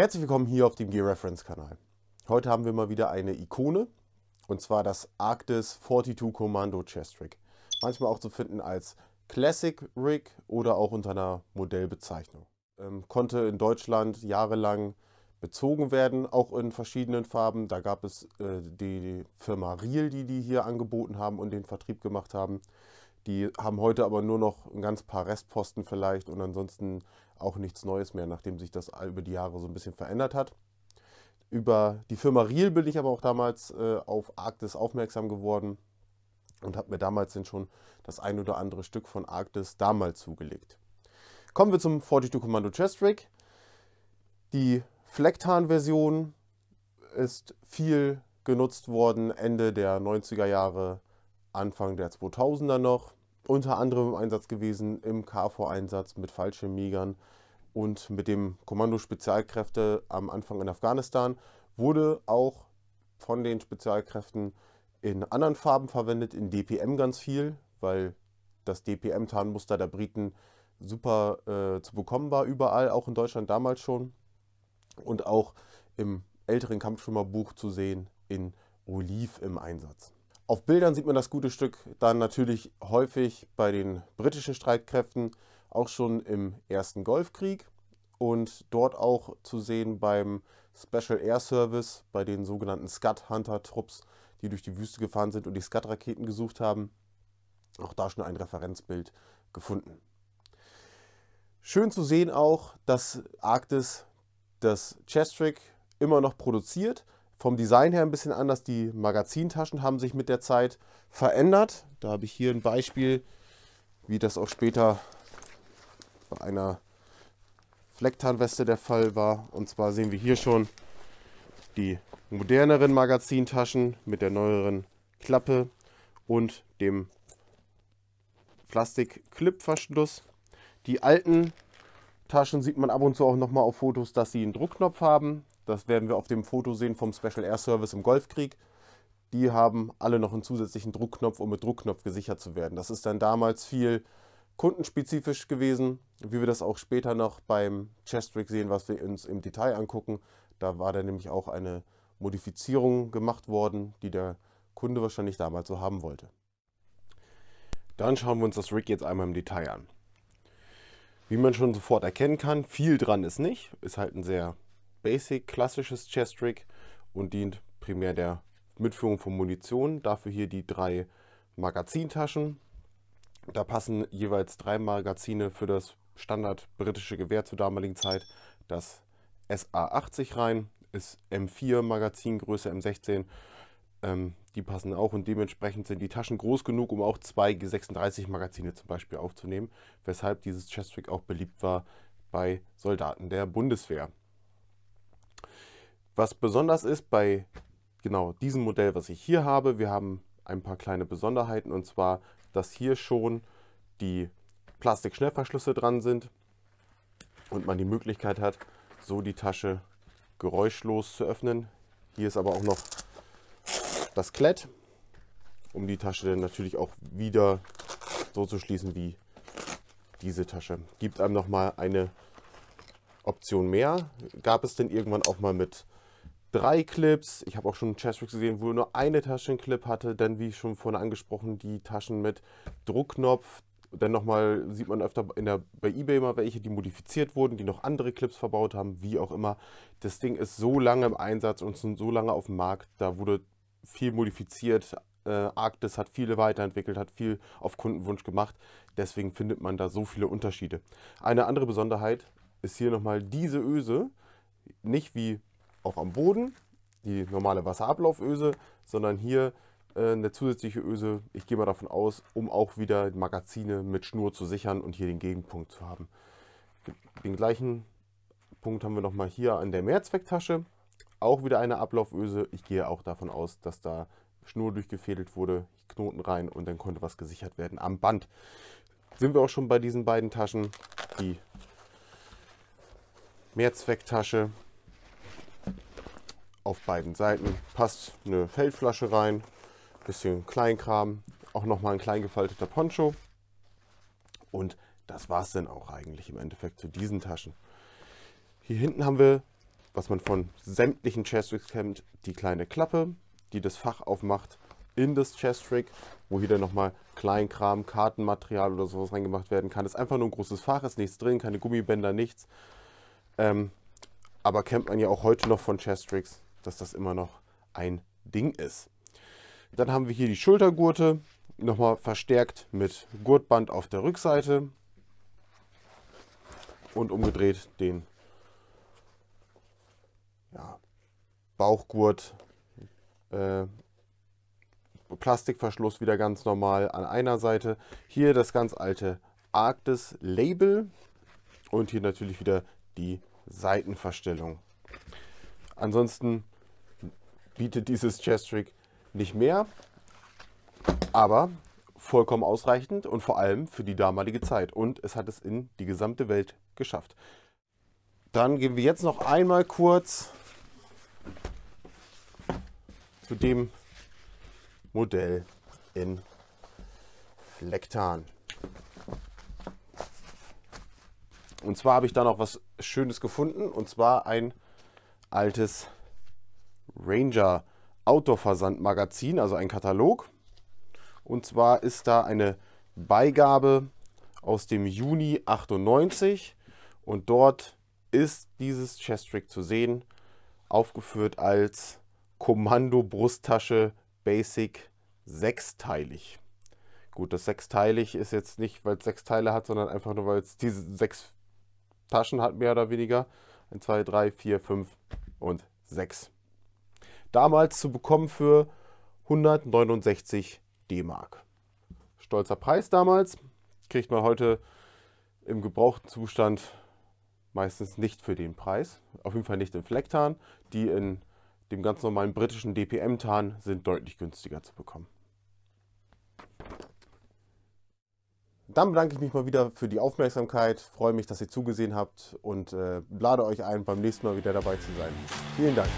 Herzlich willkommen hier auf dem Gear Reference Kanal. Heute haben wir mal wieder eine Ikone, und zwar das Arktis 42 Commando Chest Rig. Manchmal auch zu finden als Classic Rig oder auch unter einer Modellbezeichnung. Konnte in Deutschland jahrelang bezogen werden, auch in verschiedenen Farben. Da gab es die Firma Riel, die hier angeboten haben und den Vertrieb gemacht haben. Die haben heute aber nur noch ein ganz paar Restposten vielleicht und ansonsten auch nichts Neues mehr, nachdem sich das über die Jahre so ein bisschen verändert hat. Über die Firma Riel bin ich aber auch damals auf Arktis aufmerksam geworden und habe mir damals dann schon das ein oder andere Stück von Arktis damals zugelegt. Kommen wir zum 42 Commando Chest Rig. Die Flecktarn-Version ist viel genutzt worden, Ende der 90er Jahre, Anfang der 2000er noch. Unter anderem im Einsatz gewesen im KFOR-Einsatz mit Fallschirmjägern und mit dem Kommando Spezialkräfte am Anfang in Afghanistan. Wurde auch von den Spezialkräften in anderen Farben verwendet, in DPM ganz viel, weil das DPM-Tarnmuster der Briten super zu bekommen war, überall, auch in Deutschland damals schon. Und auch im älteren Kampfschwimmerbuch zu sehen in Oliv im Einsatz. Auf Bildern sieht man das gute Stück dann natürlich häufig bei den britischen Streitkräften, auch schon im Ersten Golfkrieg und dort auch zu sehen beim Special Air Service, bei den sogenannten Scud-Hunter-Trupps, die durch die Wüste gefahren sind und die Scud-Raketen gesucht haben. Auch da schon ein Referenzbild gefunden. Schön zu sehen auch, dass Arktis das Chest Rig immer noch produziert. Vom Design her ein bisschen anders. Die Magazintaschen haben sich mit der Zeit verändert. Da habe ich hier ein Beispiel, wie das auch später bei einer Flecktarnweste der Fall war. Und zwar sehen wir hier schon die moderneren Magazintaschen mit der neueren Klappe und dem Plastik-Clip-Verschluss. Die alten Taschen sieht man ab und zu auch nochmal auf Fotos, dass sie einen Druckknopf haben. Das werden wir auf dem Foto sehen vom Special Air Service im Golfkrieg. Die haben alle noch einen zusätzlichen Druckknopf, um mit Druckknopf gesichert zu werden. Das ist dann damals viel kundenspezifisch gewesen, wie wir das auch später noch beim Chest Rig sehen, was wir uns im Detail angucken. Da war dann nämlich auch eine Modifizierung gemacht worden, die der Kunde wahrscheinlich damals so haben wollte. Dann schauen wir uns das Rig jetzt einmal im Detail an. Wie man schon sofort erkennen kann, viel dran ist nicht. Ist halt ein sehr basic, klassisches Chest Rig und dient primär der Mitführung von Munition. Dafür hier die 3 Magazintaschen. Da passen jeweils 3 Magazine für das Standard britische Gewehr zur damaligen Zeit. Das SA-80 rein, ist M4 Magazingröße, M16. Die passen auch und dementsprechend sind die Taschen groß genug, um auch 2 G36 Magazine zum Beispiel aufzunehmen, weshalb dieses Chest Rig auch beliebt war bei Soldaten der Bundeswehr. Was besonders ist bei genau diesem Modell, was ich hier habe, wir haben ein paar kleine Besonderheiten, und zwar, dass hier schon die Plastik-Schnellverschlüsse dran sind und man die Möglichkeit hat, so die Tasche geräuschlos zu öffnen. Hier ist aber auch noch das Klett, um die Tasche dann natürlich auch wieder so zu schließen wie diese Tasche. Gibt einem nochmal eine Option mehr. Gab es denn irgendwann auch mal mit 3 Clips. Ich habe auch schon Chest Rigs gesehen, wo nur eine Taschenclip hatte. Dann, wie schon vorhin angesprochen, die Taschen mit Druckknopf. Dann nochmal sieht man öfter bei eBay mal welche, die modifiziert wurden, die noch andere Clips verbaut haben, wie auch immer. Das Ding ist so lange im Einsatz und so lange auf dem Markt. Da wurde viel modifiziert. Arktis hat viele weiterentwickelt, hat viel auf Kundenwunsch gemacht. Deswegen findet man da so viele Unterschiede. Eine andere Besonderheit ist hier nochmal diese Öse. Nicht wie auch am Boden, die normale Wasserablauföse, sondern hier eine zusätzliche Öse, ich gehe mal davon aus, um auch wieder Magazine mit Schnur zu sichern und hier den Gegenpunkt zu haben. Den gleichen Punkt haben wir nochmal hier an der Mehrzwecktasche, auch wieder eine Ablauföse. Ich gehe auch davon aus, dass da Schnur durchgefädelt wurde, Knoten rein und dann konnte was gesichert werden am Band. Sind wir auch schon bei diesen beiden Taschen, die Mehrzwecktasche. Auf beiden Seiten passt eine Feldflasche rein, bisschen Kleinkram, auch nochmal ein klein gefalteter Poncho. Und das war es dann auch eigentlich im Endeffekt zu diesen Taschen. Hier hinten haben wir was man von sämtlichen Chestricks kennt, die kleine Klappe, die das Fach aufmacht in das Chestrick, wo hier dann nochmal Kleinkram, Kartenmaterial oder sowas reingemacht werden kann. Das ist einfach nur ein großes Fach, ist nichts drin, keine Gummibänder, nichts. Aber kennt man ja auch heute noch von Chestricks, dass das immer noch ein Ding ist. Dann haben wir hier die Schultergurte, nochmal verstärkt mit Gurtband auf der Rückseite und umgedreht den Bauchgurt, Plastikverschluss wieder ganz normal an einer Seite. Hier das ganz alte Arktis Label und hier natürlich wieder die Seitenverstellung. Ansonsten bietet dieses Chestrick nicht mehr, aber vollkommen ausreichend und vor allem für die damalige Zeit. Und es hat es in die gesamte Welt geschafft. Dann gehen wir jetzt noch einmal kurz zu dem Modell in Flecktarn. Und zwar habe ich da noch was Schönes gefunden, und zwar ein altes Ranger Outdoor-Versandmagazin, also ein Katalog. Und zwar ist da eine Beigabe aus dem Juni 98 und dort ist dieses Chestrick zu sehen, aufgeführt als Kommando-Brusttasche Basic sechsteilig. Gut, das sechsteilig ist jetzt nicht, weil es 6 Teile hat, sondern einfach nur, weil es diese 6 Taschen hat, mehr oder weniger. 1, 2, 3, 4, 5 und 6. Damals zu bekommen für 169 D-Mark. Stolzer Preis damals. Kriegt man heute im gebrauchten Zustand meistens nicht für den Preis. Auf jeden Fall nicht in Flecktarn. Die in dem ganz normalen britischen DPM-Tarn sind deutlich günstiger zu bekommen. Dann bedanke ich mich mal wieder für die Aufmerksamkeit, freue mich, dass ihr zugesehen habt und lade euch ein, beim nächsten Mal wieder dabei zu sein. Vielen Dank.